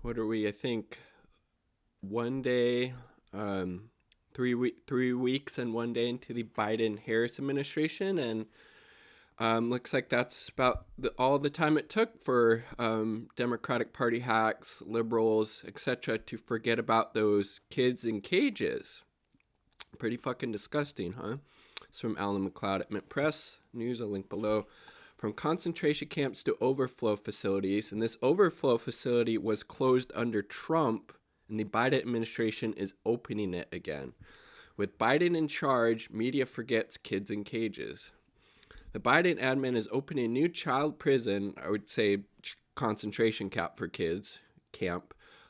what are we? I think one day, 3 weeks and one day into the Biden-Harris administration, and looks like that's about all the time it took for Democratic Party hacks, liberals, etc., to forget about those kids in cages. Pretty fucking disgusting, huh? It's from Alan McLeod at Mint Press News. I'll link below. From concentration camps to overflow facilities, and this overflow facility was closed under Trump, and the Biden administration is opening it again. With Biden in charge, media forgets kids in cages. The Biden admin is opening a new child prison, I would say concentration camp for kids,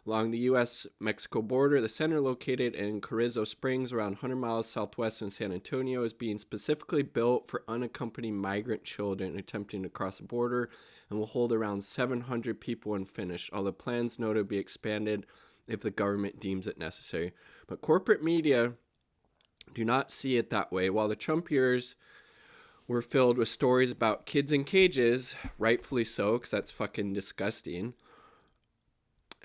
along the U.S.-Mexico border. The center, located in Carrizo Springs, around 100 miles southwest in San Antonio, is being specifically built for unaccompanied migrant children attempting to cross the border and will hold around 700 people when finished. All the plans noted to be expanded if the government deems it necessary. But corporate media do not see it that way. While the Trump years were filled with stories about kids in cages, rightfully so, because that's fucking disgusting,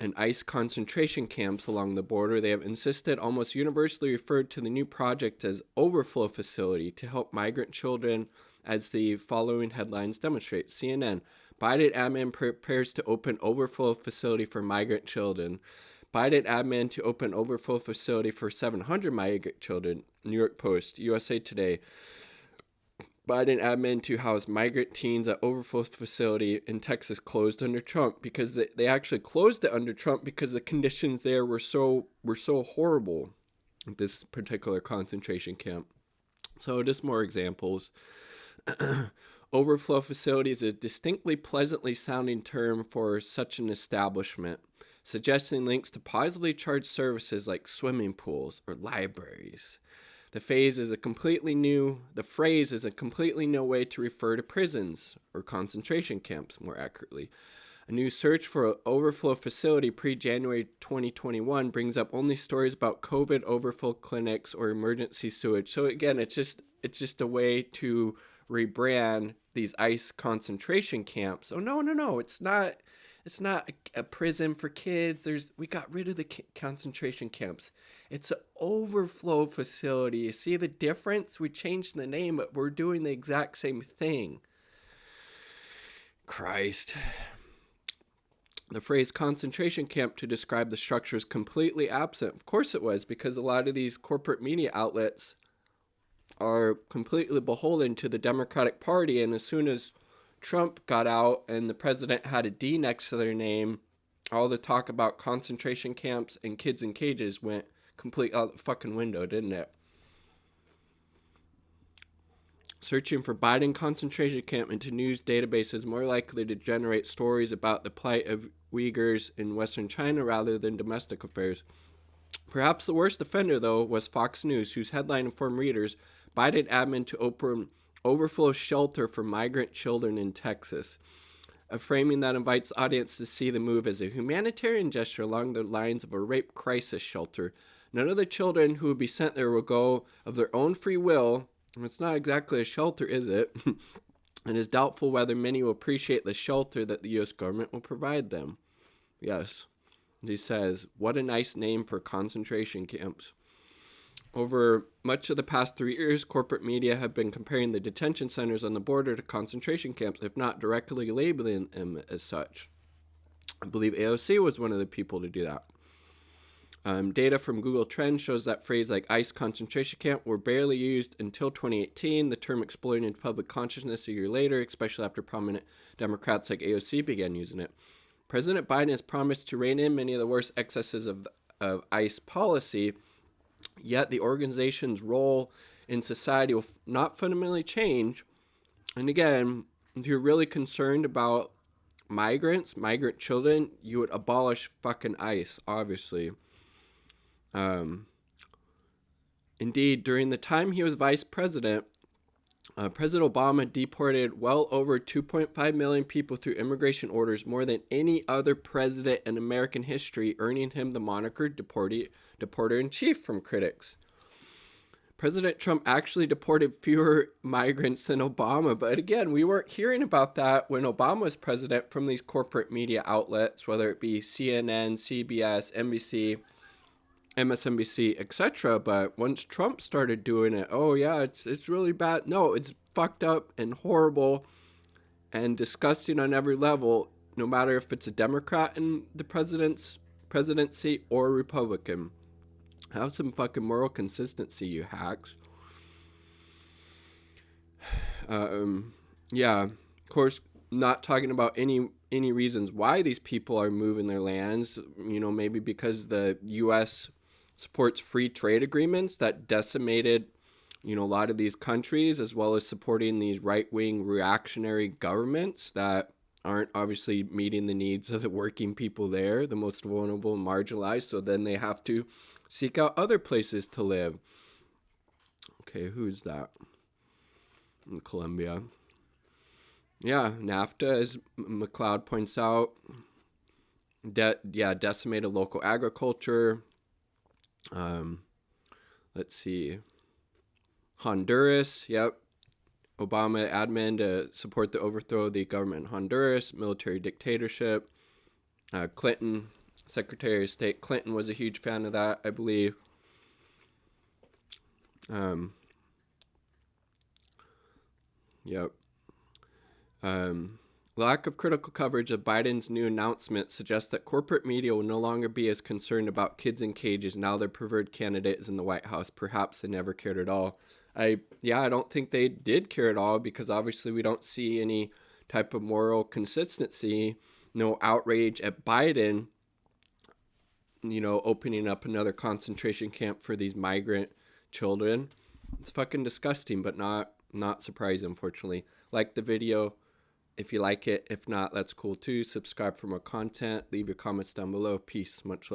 and ICE concentration camps along the border, they have insisted, almost universally referred to the new project as overflow facility to help migrant children, as the following headlines demonstrate. CNN: Biden admin prepares to open overflow facility for migrant children. Biden admin to open overflow facility for 700 migrant children. New York Post. USA Today: Biden admin to house migrant teens at overflow facility in Texas closed under Trump, because they actually closed it under Trump because the conditions there were so horrible at this particular concentration camp. So just more examples. Overflow facility is a distinctly pleasantly sounding term for such an establishment, suggesting links to positively charged services like swimming pools or libraries. The phrase is a completely new way to refer to prisons, or concentration camps more accurately. A new search for an overflow facility pre-January 2021 brings up only stories about COVID overflow clinics or emergency sewage. So again, it's just a way to rebrand these ICE concentration camps. Oh no, it's not a prison for kids. We got rid of the concentration camps. It's an overflow facility. You see the difference? We changed the name, but we're doing the exact same thing. Christ. The phrase concentration camp to describe the structure is completely absent. Of course it was, because a lot of these corporate media outlets are completely beholden to the Democratic Party, and as soon as Trump got out and the president had a D next to their name, all the talk about concentration camps and kids in cages went complete out the fucking window, didn't it? Searching for Biden concentration camp into news databases more likely to generate stories about the plight of Uyghurs in Western China rather than domestic affairs. Perhaps the worst offender, though, was Fox News, whose headline informed readers, Biden admin to open overflow shelter for migrant children in Texas. A framing that invites audience to see the move as a humanitarian gesture along the lines of a rape crisis shelter. None of the children who will be sent there will go of their own free will. It's not exactly a shelter, is it? And it's doubtful whether many will appreciate the shelter that the U.S. government will provide them. Yes. He says, what a nice name for concentration camps. Over much of the past 3 years, corporate media have been comparing the detention centers on the border to concentration camps, if not directly labeling them as such. I believe AOC was one of the people to do that. Data from Google Trends shows that phrase like ICE concentration camp were barely used until 2018. The term exploded into public consciousness a year later, especially after prominent Democrats like AOC began using it. President Biden has promised to rein in many of the worst excesses of ICE policy, yet the organization's role in society will not fundamentally change. And again, if you're really concerned about migrant children, you would abolish fucking ICE, obviously. Indeed, during the time he was vice president, President Obama deported well over 2.5 million people through immigration orders, more than any other president in American history, earning him the moniker deporter-in-chief from critics. President Trump actually deported fewer migrants than Obama. But again, we weren't hearing about that when Obama was president from these corporate media outlets, whether it be CNN, CBS, NBC, MSNBC, etc. But once Trump started doing it, oh yeah, it's really bad. No, it's fucked up and horrible and disgusting on every level, no matter if it's a Democrat in the presidency or a Republican. Have some fucking moral consistency, you hacks. Yeah, of course, not talking about any reasons why these people are moving their lands. You know, maybe because the U.S. supports free trade agreements that decimated, you know, a lot of these countries, as well as supporting these right-wing reactionary governments that aren't obviously meeting the needs of the working people there, the most vulnerable and marginalized. So then they have to seek out other places to live. Okay, who's that? In Colombia. Yeah, NAFTA, as McLeod points out, decimated local agriculture. Let's see. Honduras, yep. Obama admin to support the overthrow of the government in Honduras, military dictatorship. Clinton, Secretary of State Clinton was a huge fan of that, I believe. Yep. Lack of critical coverage of Biden's new announcement suggests that corporate media will no longer be as concerned about kids in cages now their preferred candidate is in the White House. Perhaps they never cared at all. I don't think they did care at all, because obviously we don't see any type of moral consistency, no outrage at Biden, you know, opening up another concentration camp for these migrant children. It's fucking disgusting, but not surprising, unfortunately. Like the video if you like it. If not, that's cool too. Subscribe for more content. Leave your comments down below. Peace. Much love.